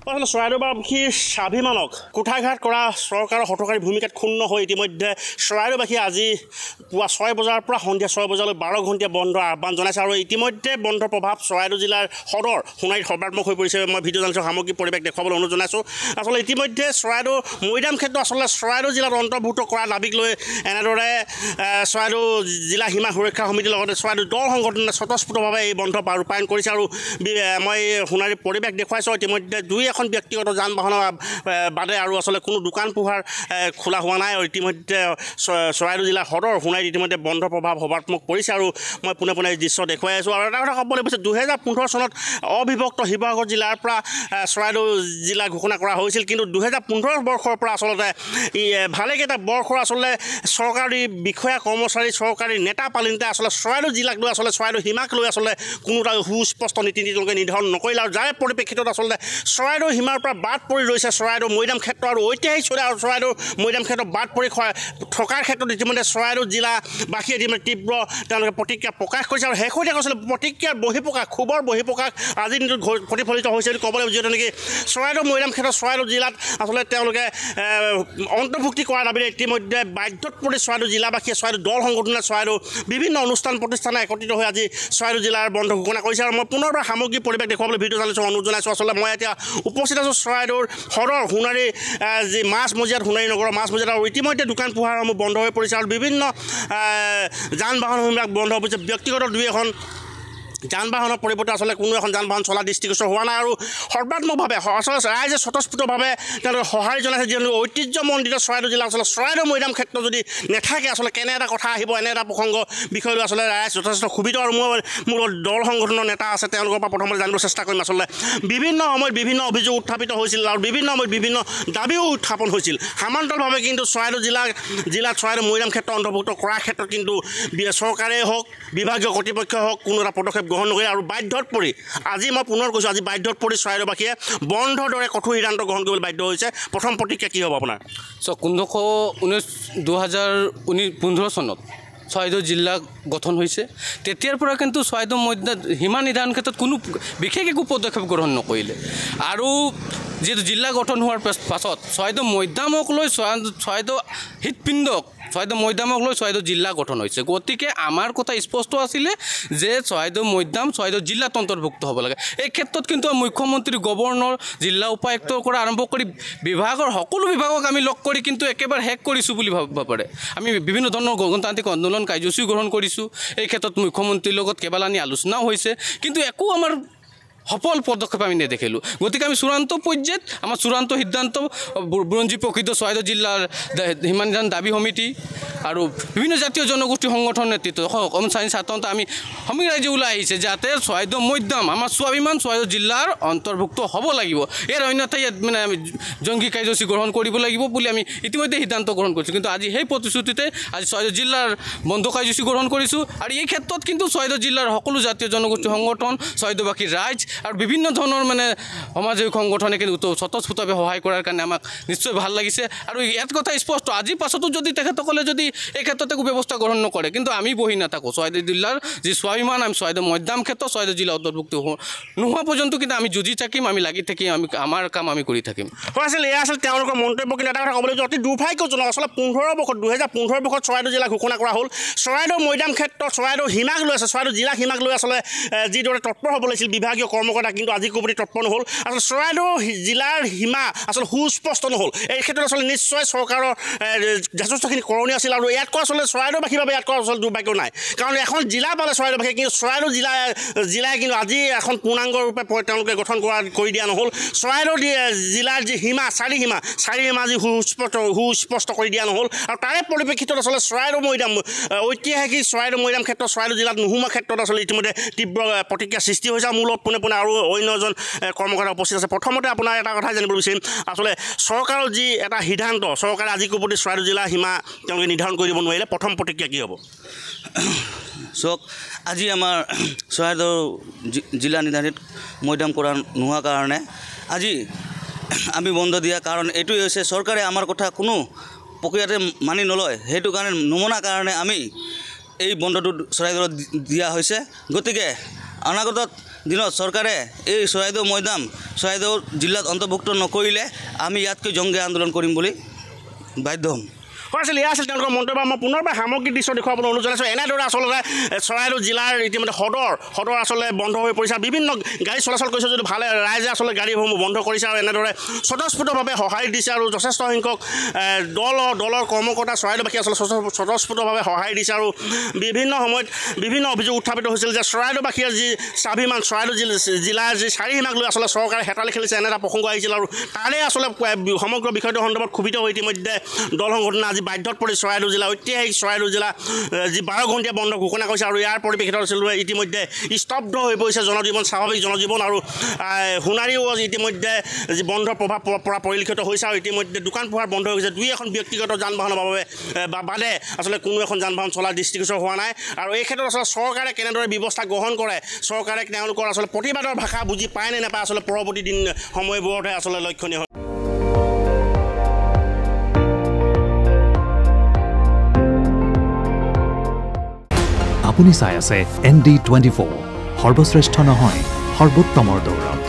আসলে চৰাইদেউবাসীৰ স্বাভিমানক কোঠাঘাত কৰা চৰকাৰৰ হঠকাৰী ভূমিকাত ক্ষুণ্ণ হৈ ইতিমধ্যে চৰাইদেউবাসীয়ে আজি পুৱা 6 বজাৰ পৰা সন্ধিয়া 6 বজালৈ 12 ঘণ্টীয়া বন্ধৰ আহ্বান জনাইছে আৰু ইতিমধ্যে বন্ধৰ প্ৰভাৱ চৰাইদেউ জিলাৰ সদৰ সোণাৰীত সৰ্বাত্মক হৈ পৰিছে। মই ভিডিঅ' জানিছোঁ সামগ্ৰিক পৰিৱেশ দেখুৱাবলৈ অনুৰোধ জনাইছোঁ। আচলতে ইতিমধ্যে চৰাইদেউ মৈদাম ক্ষেত্ৰ আচলতে চৰাইদেউ জিলাত অন্তৰ্ভুক্ত কৰা দাবীক লৈ এনেদৰে চৰাইদেউ জিলা সীমা সুৰক্ষা সমিতিৰ লগতে চৰাইদেউ দল সংগঠনে স্বতঃস্ফূৰ্তভাৱে এই বন্ধ ৰূপায়ণ কৰিছে আৰু মই সোণাৰীৰ পৰিৱেশ দেখুৱাইছোঁ। ইতিমধ্যে এখন ব্যক্তিগত যান বাহনৰ বাদে আৰু আচলতে কোনো দোকান পোহাৰ খোলা হোৱা নাই আৰু ইতিমধ্যে চৰাইদেউ জিলাৰ সদৰ সোণাৰীত ইতিমধ্যে বন্ধ প্ৰভাৱ সৰ্বাত্মক পৰিছে আৰু মই পোনে পোনে এই দৃশ্য দেখুৱাই আছোঁ। আৰু এটা কথা ক'বলৈ বিচাৰিছোঁ, 2015 চনত অবিভক্ত শিৱসাগৰ জিলাৰ পৰা চৰাইদেউ জিলা ঘোষণা কৰা হৈছিল, কিন্তু 2015 বৰ্ষৰ পৰা আচলতে ভালেকেইটা বৰ্ষৰ আচলতে চৰকাৰী বিষয়া কৰ্মচাৰী চৰকাৰী নেতা পালিতে আচলতে চৰাইদেউ জিলাক লৈ আচলতে চৰাইদেউ সীমাক লৈ আচলতে কোনো এটা সুস্পষ্ট নীতি তেওঁলোকে নিৰ্ধাৰণ নকৰিলে আৰু যাৰ পৰিপ্ৰেক্ষিতত আচলতে চৰাইদেউ সীমাৰ পৰা বাদ পৰি ৰৈছে চৰাইদেউ মৈদাম ক্ষেত্ৰ আৰু ঐতিহাসিক চৰাইদেউ মৈদাম ক্ষেত্ৰ বাদ পৰি থকাৰ ক্ষেত্ৰত ইতিমধ্যে চৰাইদেউ জিলাবাসীয়ে ইতিমধ্যে তীব্ৰ তেওঁলোকে প্ৰতিক্ৰিয়া প্ৰকাশ কৰিছে আৰু শেহতীয়াকৈ আচলতে প্ৰতিক্ৰিয়াৰ বহিঃপ্ৰকাশ ক্ষোভৰ বহিঃপ্ৰকাশ আজিৰ দিনটোত প্ৰতিফলিত হৈছে বুলি ক'বলৈ যিহেতু নেকি চৰাইদেউ মৈদাম ক্ষেত্ৰ চৰাইদেউ জিলাত আচলতে তেওঁলোকে অন্তৰ্ভুক্তি কৰাৰ দাবীৰে ইতিমধ্যে বাধ্যত পৰি চৰাইদেউ জিলাবাসীয়ে চৰাইদেউ দল সংগঠনে চৰাইদেউ বিভিন্ন অনুষ্ঠান প্ৰতিষ্ঠানে একত্ৰিত হৈ আজি চৰাইদেউ জিলাৰ বন্ধ ঘোষণা কৰিছে আৰু মই পুনৰবাৰ সামগ্ৰিক পৰিৱেশ দেখুৱাবলৈ ভিডিঅ' জানিছোঁ অনুৰোধ জনাইছোঁ। আচলতে মই এতিয়া উপস্থিত আছোঁ চৰাইদেউৰ সদৰ সোণাৰী যি মাছমজিয়াত সোণাৰী নগৰৰ মাছমজিয়াত আৰু ইতিমধ্যে দোকান পোহাৰসমূহ বন্ধ হৈ পৰিছে আৰু বিভিন্ন যান বাহনসমূহ বন্ধ হৈ পৰিছে। ব্যক্তিগত দুই এখন যান বাহনৰ পৰিৱৰ্তে আচলতে কোনো এখন যান বাহন চলা দৃষ্টিগোচৰ হোৱা নাই আৰু সৰ্বাত্মকভাৱে আচলতে ৰাইজে স্বতঃস্ফূৰ্তভাৱে তেওঁলোকে সঁহাৰি জনাইছে। যিহেতু ঐতিহ্যমণ্ডিত চৰাইদেউ জিলা আচলতে চৰাইদেউ মৈদাম ক্ষেত্ৰ যদি নাথাকে আচলতে কেনে এটা কথা আহিব, এনে এটা প্ৰসংগ বিষয় লৈ আচলতে ৰাইজ যথেষ্ট ক্ষোভিত আৰু মোৰ দল সংগঠনৰ নেতা আছে, তেওঁলোকৰ পৰা প্ৰথমতে জানিব চেষ্টা কৰিম। আচলতে বিভিন্ন সময়ত বিভিন্ন অভিযোগ উত্থাপিত হৈছিল আৰু বিভিন্ন সময়ত বিভিন্ন দাবীও উত্থাপন হৈছিল। সমান্তৰালভাৱে কিন্তু চৰাইদেউ জিলাত চৰাইদেউ মৈদাম ক্ষেত্ৰ অন্তৰ্ভুক্ত কৰাৰ ক্ষেত্ৰত কিন্তু চৰকাৰেই হওক বিভাগীয় কৰ্তৃপক্ষই হওক কোনো এটা পদক্ষেপ গ্ৰহণ নকৰে আৰু বাধ্যত পৰি আজি মই পুনৰ কৈছোঁ আজি বাধ্যত পৰি চৰাইদেউবাসীয়ে বন্ধৰ দৰে কঠোৰ সিদ্ধান্ত গ্ৰহণ কৰিবলৈ বাধ্য হৈছে। প্ৰথম প্ৰতিক্ৰিয়া কি হ'ব আপোনাৰ? 2015 চনত চৰাইদেউ জিলা গঠন হৈছে, তেতিয়াৰ পৰা কিন্তু চৰাইদেউ মৈদাম সীমা নিৰ্ধাৰণ ক্ষেত্ৰত কোনো বিশেষ একো পদক্ষেপ গ্ৰহণ নকৰিলে আৰু যিহেতু জিলা গঠন হোৱাৰ পাছত চৰাইদেউ মৈদামক লৈ চৰাইদেউ হৃদপিণ্ডক চৰাইদেউ মৈদামক লৈ চৰাইদেউ জিলা গঠন হৈছে। গতিকে আমাৰ কথা স্পষ্ট আছিলে যে চৰাইদেউ মৈদাম চৰাইদেউ জিলাত অন্তৰ্ভুক্ত হ'ব লাগে। এই ক্ষেত্ৰত কিন্তু মুখ্যমন্ত্ৰী গভৰ্ণৰ জিলা উপায়ুক্তৰ পৰা আৰম্ভ কৰি বিভাগৰ সকলো বিভাগক আমি লগ কৰি কিন্তু একেবাৰে শেষ কৰিছোঁ বুলি ভাবিব পাৰে। আমি বিভিন্ন ধৰণৰ গণতান্ত্ৰিক আন্দোলন কাৰ্যসূচী গ্ৰহণ কৰিছোঁ। এই ক্ষেত্ৰত মুখ্যমন্ত্ৰীৰ লগত কেইবালানি আলোচনাও হৈছে, কিন্তু একো আমাৰ সফল পদক্ষেপ আমি নেদেখিলোঁ। গতিকে আমি চূড়ান্ত পৰ্যায়ত আমাৰ চূড়ান্ত সিদ্ধান্ত বুৰঞ্জী প্ৰকৃত চৰাইদেউ জিলাৰ সীমা নিৰ্ধাৰণ দাবী সমিতি আৰু বিভিন্ন জাতীয় জনগোষ্ঠী সংগঠন নেতৃত্ব কৰ্মচাৰী ছাত্ৰন্ত আমি সমগ্ৰ ৰাজ্যে ওলাই আহিছে যাতে চৰাইদেউ মৈদাম আমাৰ স্বাভিমান চৰাইদেউ জিলাৰ অন্তৰ্ভুক্ত হ'ব লাগিব। ইয়াৰ অন্যথা ইয়াত মানে আমি জংগী কাৰ্যসূচী গ্ৰহণ কৰিব লাগিব বুলি আমি ইতিমধ্যে সিদ্ধান্ত গ্ৰহণ কৰিছোঁ। কিন্তু আজি সেই প্ৰতিশ্ৰুতিতে আজি চৰাইদেউ জিলাৰ বন্ধ কাৰ্যসূচী গ্ৰহণ কৰিছোঁ আৰু এই ক্ষেত্ৰত কিন্তু চৰাইদেউ জিলাৰ সকলো জাতীয় জনগোষ্ঠী সংগঠন চৰাইদেউবাসীৰ ৰাইজ আৰু বিভিন্ন ধৰণৰ মানে সমাজিক সংগঠনে কিন্তু স্বতঃস্ফূৰ্তভাৱে সহায় কৰাৰ কাৰণে আমাক নিশ্চয় ভাল লাগিছে। আৰু ইয়াত কথা স্পষ্ট, আজিৰ পাছতো যদি তেখেতসকলে যদি এই ক্ষেত্ৰত একো ব্যৱস্থা গ্ৰহণ নকৰে কিন্তু আমি বহি নাথাকোঁ। চৰাইদেউ জিলাৰ যি স্বাভিমান আমি চৰাইদেউ মৈদাম ক্ষেত্ৰ চৰাইদেউ জিলা অন্তৰ্ভুক্ত নোহোৱা পৰ্যন্ত কিন্তু আমি যুঁজি থাকিম, আমি লাগি থাকিম, আমি আমাৰ কাম আমি কৰি থাকিম। হয়, আছিল এয়া আছিল তেওঁলোকৰ মন্তব্য। কিন্তু এটা কথা ক'বলৈ অতি দুৰ্ভাগ্যজনক, আচলতে 2015 বৰ্ষত চৰাইদেউ জিলা ঘোষণা কৰা হ'ল। চৰাইদেউ মৈদাম ক্ষেত্ৰ চৰাইদেউ সীমাক লৈ আছে, চৰাইদেউ জিলা সীমাক লৈ আচলতে যিদৰে তৎপৰ হ'ব লাগিছিল বিভাগীয় কৰ্মকৰ্তা, কিন্তু আজি কোনোপতি তৎপৰ নহ'ল। আচলতে চৰাইদেউ জিলাৰ সীমা আচলতে সুস্পষ্ট নহ'ল। এই ক্ষেত্ৰত আচলতে নিশ্চয় চৰকাৰৰ যথেষ্টখিনি কৰণীয় আছিল আৰু ইয়াতকৈ আচলতে চৰাইদেউবাসীৰ বাবে ইয়াতকৈ আচলতে দুৰ্ভাগ্য নাই, কাৰণ এখন জিলা পালে চৰাইদেউবাসীয়ে, কিন্তু চৰাইদেউ জিলাই কিন্তু আজি এখন পূৰ্ণাংগ ৰূপে তেওঁলোকে গঠন কৰি দিয়া নহ'ল। চৰাইদেউ জিলাৰ যি সীমা চাৰি সীমা যি সুস্পষ্ট কৰি দিয়া নহ'ল আৰু তাৰে পৰিপ্ৰেক্ষিতত আচলতে চৰাইদেউ মৈদাম ঐতিহাসিক চৰাইদেউ মৈদাম ক্ষেত্ৰ চৰাইদেউ জিলাত নোসোমোৱা ক্ষেত্ৰত আচলতে ইতিমধ্যে তীব্ৰ প্ৰতিক্ৰিয়া সৃষ্টি হৈছে। মোৰ লগত পোনে আৰু অন্য এজন কৰ্মকৰ্তা উপস্থিত আছে। প্ৰথমতে আপোনাৰ এটা কথাই জানিব বিচাৰিম, আচলতে চৰকাৰৰ যি এটা সিদ্ধান্ত, চৰকাৰে আজি কোনোপতি চৰাইদেউ জিলাৰ সীমা তেওঁলোকে নিৰ্ধাৰণ কৰি দিব নোৱাৰিলে, প্ৰথম প্ৰতিক্ৰিয়া কি হ'ব? চাওক, আজি আমাৰ চৰাইদেউ জিলা নিৰ্ধাৰিত মৈদাম কৰা নোহোৱাৰ কাৰণে আজি আমি বন্ধ দিয়াৰ কাৰণ এইটোৱেই হৈছে চৰকাৰে আমাৰ কথা কোনো প্ৰক্ৰিয়াতে মানি নলয়। সেইটো কাৰণে নমনাৰ কাৰণে আমি এই বন্ধটো চৰাইদেউত দিয়া হৈছে। গতিকে অনাগতত দিনত চৰকাৰে এই চৰাইদেউ মৈদাম চৰাইদেউ জিলাত অন্তৰ্ভুক্ত নকৰিলে আমি ইয়াতকৈ জংগী আন্দোলন কৰিম বুলি বাধ্য হ'ম। আছিল এয়া আছিল তেওঁলোকৰ মন্তব্য। মই পুনৰবাৰ সামগ্ৰিক দৃশ্য দেখুৱাবলৈ অনুৰোধ জনাইছোঁ। এনেদৰে আচলতে চৰাইদেউ জিলাৰ ইতিমধ্যে সদৰ আচলতে বন্ধ হৈ পৰিছে। বিভিন্ন গাড়ী চলাচল কৰিছে যদি ভালে ৰাইজে আচলতে গাড়ীসমূহ বন্ধ কৰিছে আৰু এনেদৰে স্বতঃস্ফূৰ্তভাৱে সঁহাৰি দিছে আৰু যথেষ্ট সংখ্যক দলৰ কৰ্মকৰ্তা চৰাইদেউবাসী আচলতে স্বতঃস্ফূৰ্তভাৱে সঁহাৰি দিছে আৰু বিভিন্ন সময়ত বিভিন্ন অভিযোগ উত্থাপিত হৈছিল যে চৰাইদেউবাসীৰ যি স্বাভিমান চৰাইদেউ জিলাৰ যি চাৰিসীমাক লৈ আচলতে চৰকাৰে হেতালি খেলিছে এনে এটা প্ৰসংগ আহিছিল আৰু তাৰে আচলতে সমগ্ৰ বিষয়টোৰ সন্দৰ্ভত ক্ষোভিত হৈ ইতিমধ্যে দল সংগঠনে আজি বাধ্যত পৰি চৰাইদেউ জিলা ঐতিহাসিক চৰাইদেউ জিলা যি 12 ঘণ্টীয়া বন্ধ ঘোষণা কৰিছে আৰু ইয়াৰ পৰিপ্ৰেক্ষিতত ইতিমধ্যে স্তব্ধ হৈ পৰিছে জনজীৱন, স্বাভাৱিক জনজীৱন আৰু সোণাৰীও ইতিমধ্যে যি বন্ধৰ প্ৰভাৱ পৰা পৰিলক্ষিত হৈছে আৰু ইতিমধ্যে দোকান পোহাৰ বন্ধ হৈ গৈছে। দুই এখন ব্যক্তিগত যান বাহনৰ বাদে আচলতে কোনো এখন যান বাহন চলাৰ দৃষ্টিগোচৰ হোৱা নাই আৰু এই ক্ষেত্ৰত আচলতে চৰকাৰে কেনেদৰে ব্যৱস্থা গ্ৰহণ কৰে, চৰকাৰে তেওঁলোকৰ আচলতে প্ৰতিবাদৰ ভাষা বুজি পায় নে নাপায় আচলতে পৰৱৰ্তী দিন সময়বোৰতহে আচলতে লক্ষণীয় হয়। আপুনি চাই আছে ND24 সৰ্বশ্ৰেষ্ঠ নহয় সৰ্বোত্তমৰ দৌৰত।